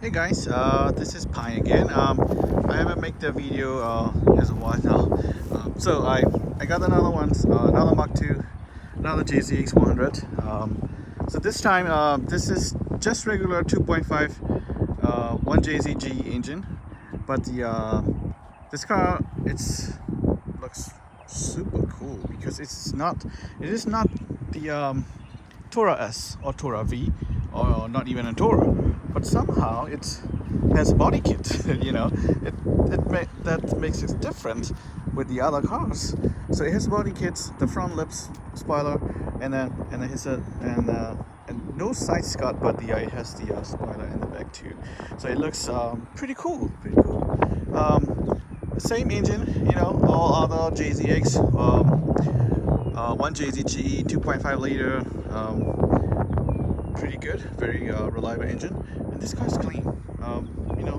Hey guys, this is Pine again. I haven't made the video as a while now. So I got another one, another Mark II, another JZX100. So this time this is just regular 2.5 1JZG engine, but the this car looks super cool because it is not the Tourer S or Tourer V or not even a Tourer, but somehow it has a body kit. That makes it different with the other cars. So it has body kits, the front lips spoiler, and no side skirt, but it has the spoiler in the back too. So it looks pretty cool. Same engine, all other JZX. 1JZG 2.5 liter, pretty good, very reliable engine, and this car is clean.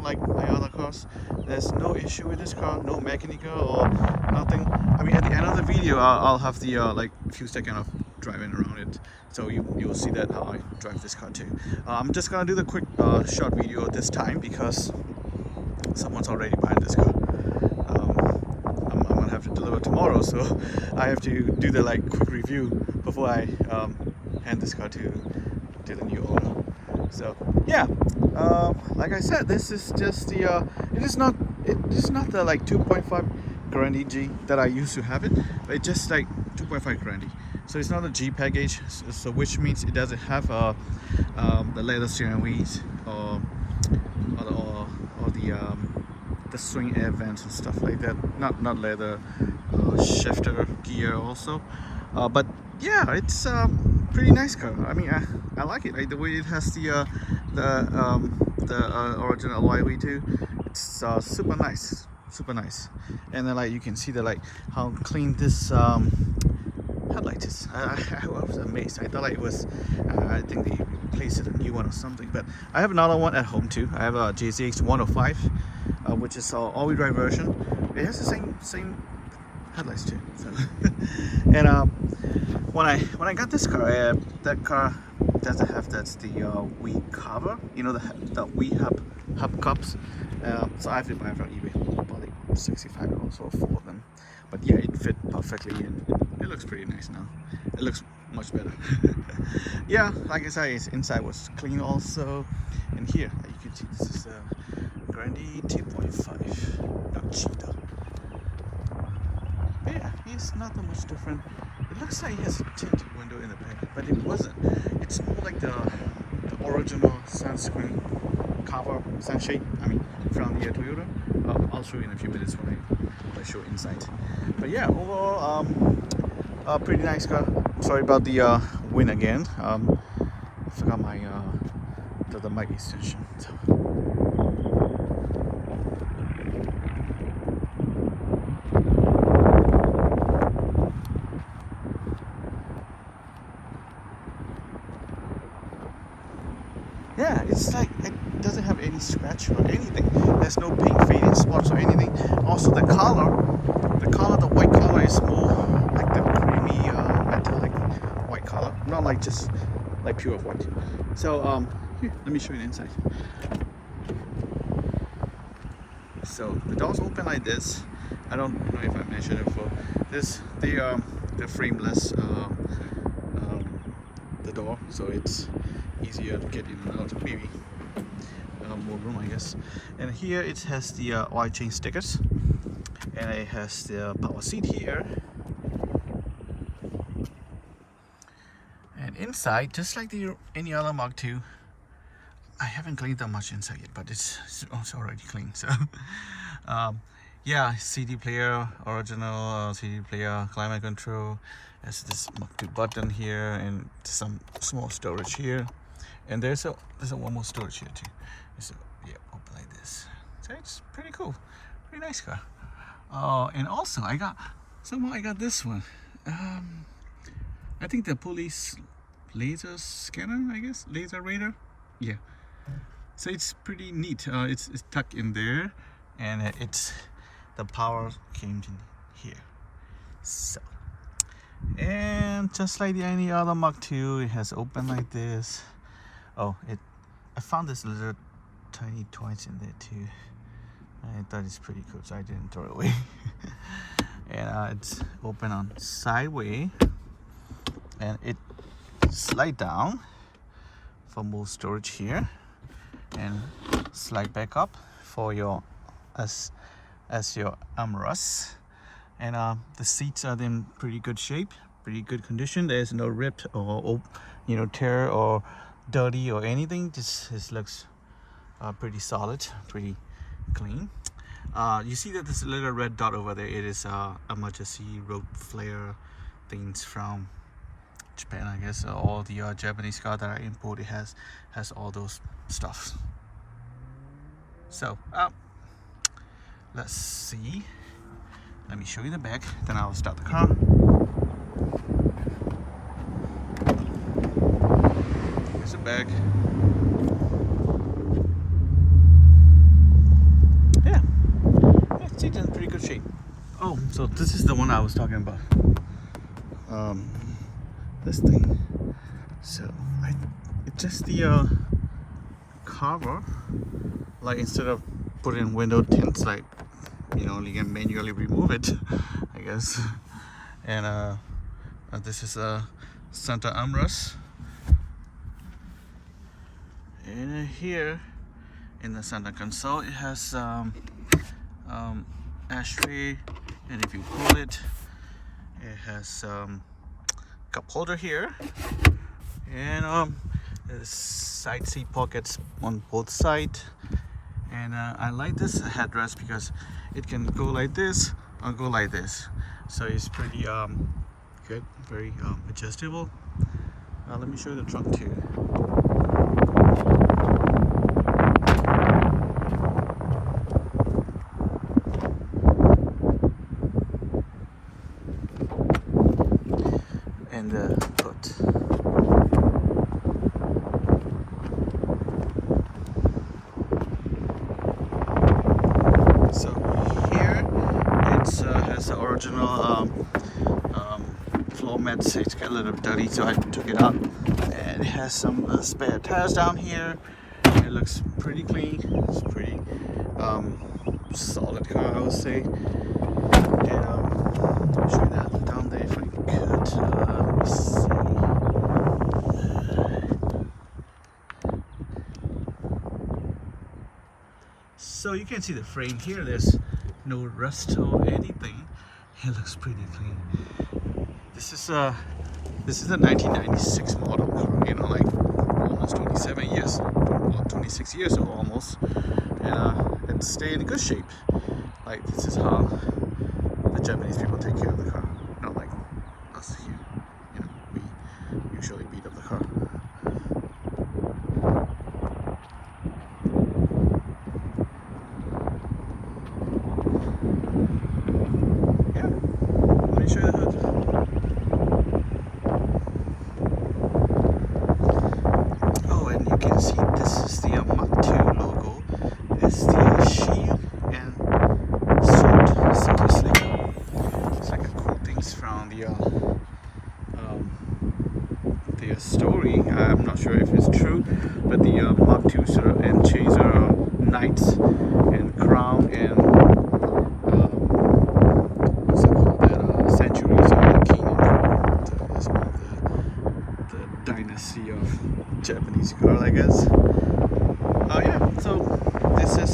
Like my other cars, there's no issue with this car, no mechanical or nothing. I mean, at the end of the video, I'll have the like few seconds of driving around it, so you'll see that how I drive this car too. I'm just gonna do the quick short video this time because someone's already buying this car. I'm gonna have to deliver tomorrow, so I have to do the quick review before I hand this car to the new owner. So yeah, like I said, this is just the it is not the 2.5 Grande G that I used to have it, but it's just like 2.5 Grande. So it's not a G package, so which means it doesn't have the leather steering wheels or the swing air vents and stuff like that. Not leather shifter gear also, but yeah, it's pretty nice car. I mean, I like it. The way it has the original alloy wheel too. It's super nice, and then you can see how clean this headlight is. I was amazed. I thought it was I think they replaced a new one or something, but I have another one at home too. I have a JZX100, which is all-wheel drive version. It has the same headlights too. So and when I got this car, that car doesn't have the wheel cover. The wheel hub cups. So I have to buy it from eBay. About $65 for 4 of them. But yeah, it fit perfectly and it looks pretty nice now. It looks much better. Yeah, like I said, inside was clean also. And here, you can see this is a Grande 2.5, not cheetah. But yeah, it's not that much different. It looks like it has a tinted window in the back, but it wasn't. It's more like the original sunscreen cover, sunshade. I mean, from the Toyota. I'll show you in a few minutes when I show inside. But yeah, overall, pretty nice car. Sorry about the wind again. I forgot my the mic extension. So. Yeah, it's like it doesn't have any scratch or anything. There's no paint fading spots or anything. Also, the white color is more like the creamy metallic white color, not like just like pure white. So here, let me show you the inside. So the doors open like this. I don't know if I mentioned it before. The frameless the door, so it's easier to get in and out. Maybe more room, I guess. And here it has the oil change stickers, and it has the power seat here. And inside, just like any other Mark II, I haven't cleaned that much inside yet, but it's already clean. So yeah, CD player, original CD player, climate control. There's this Mark II button here and some small storage here, and there's one more storage here too. So yeah, open like this. So it's pretty cool, pretty nice car. And also I got this one. I think the police laser scanner, I guess, laser radar. Yeah. So it's pretty neat. It's tucked in there, and the power came in here. So, and just like any other Mark II, it has open like this. Oh, I found this little tiny toys in there too. I thought it's pretty cool, so I didn't throw it away. And it's open on sideways, and it slide down for more storage here, and slide back up for your as your armrest. And the seats are in pretty good shape, pretty good condition. There's no rip or tear or dirty or anything. This looks pretty solid, pretty clean. You see that there's a little red dot over there. It is emergency road flare things from Japan, I guess. All the Japanese car that I imported has all those stuff. So let's see. Let me show you the back, then I'll start the car. Here's the back. Yeah, it's in pretty good shape. Oh, so this is the one I was talking about. This thing. So it's just the cover. Like instead of putting window tints, like you can manually remove it, I guess. And this is a center armrest. And here in the center console, it has ashtray, and if you pull it, it has cup holder here, and there's side seat pockets on both sides. And I like this headrest because it can go like this or go like this, so it's pretty good, very adjustable. Let me show you the trunk too. And the hood. So here it has the original floor mats. It's got a little dirty, so I took it out. And it has some spare tires down here. It looks pretty clean. It's pretty solid car, I would say. And I'll show you that down there if I could. Let me see. So you can see the frame here. There's no rust or anything. It looks pretty clean. This is a 1996 model car. Like almost 27 years, 26 years or almost, and it stayed in good shape. Like this is how the Japanese people take care of the car, not like us here. We usually beat up the car. Yeah, let me show you the hood. Oh, and you can see this is the Mach 2 logo. It's the shield and sword. So it's like a cool things from the story. I'm not sure if it's true, but the Mach 2 and Chaser knights and crown and what's it called? That centuries are king and queen. That's one of the dynasty of Japanese car, I guess. Yeah. So this is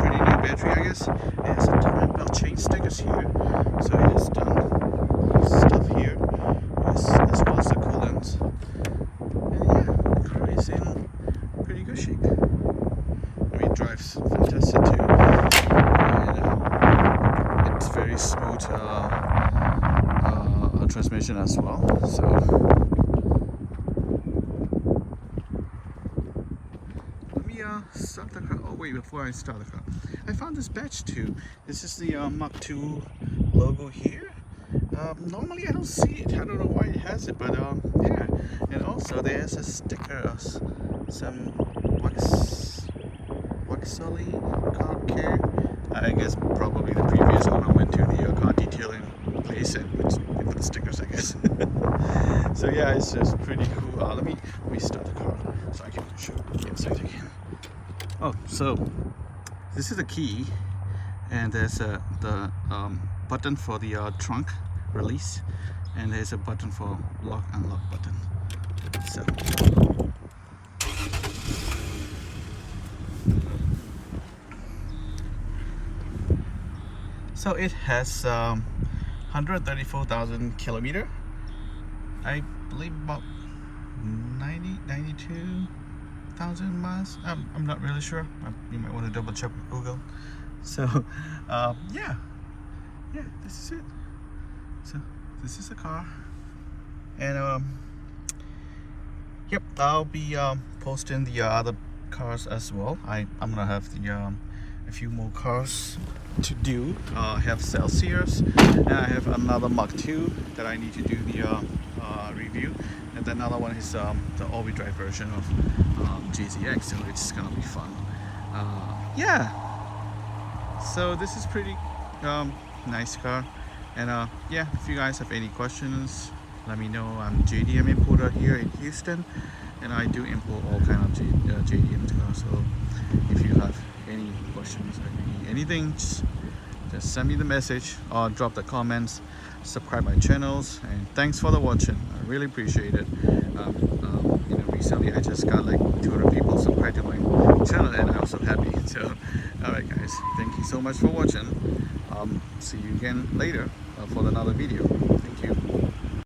pretty new battery, I guess. It has a time belt chain stickers here, so it has done stuff here, as well as the coolant. And yeah, the car is in pretty good shape. I mean, it drives fantastic too, and it's very smooth transmission as well. So let me start the car. Oh wait, before I start the car, I found this badge too. This is the Mach 2 logo here. Normally I don't see it. I don't know why it has it, but yeah. And also there's a sticker of some waxy car care. I guess probably the previous owner went to the car detailing place and put the stickers, I guess. So yeah, it's just pretty cool. Let me start the car so I can show you the inside again. Oh, so this is the key, and there's the button for the trunk release, and there's a button for lock unlock button. So it has 134,000 kilometer. I believe about 92,000 miles. I'm not really sure. You might want to double check with Google. So yeah, this is it. So this is the car, and yep, I'll be posting the other cars as well. I'm gonna have the a few more cars to do. I have Celsius, and I have another Mark II that I need to do the review, and then another one is the all-wheel drive version of JZX, so it's gonna be fun. Yeah, so this is pretty nice car, and yeah, if you guys have any questions, let me know. I'm JDM importer here in Houston, and I do import all kind of JDM cars. So if you have any questions or anything, just send me the message or drop the comments. Subscribe my channels, and thanks for the watching. I really appreciate it. Recently I just got like 200 people subscribed to my channel, and I'm so happy. So alright guys, thank you so much for watching. See you again later for another video.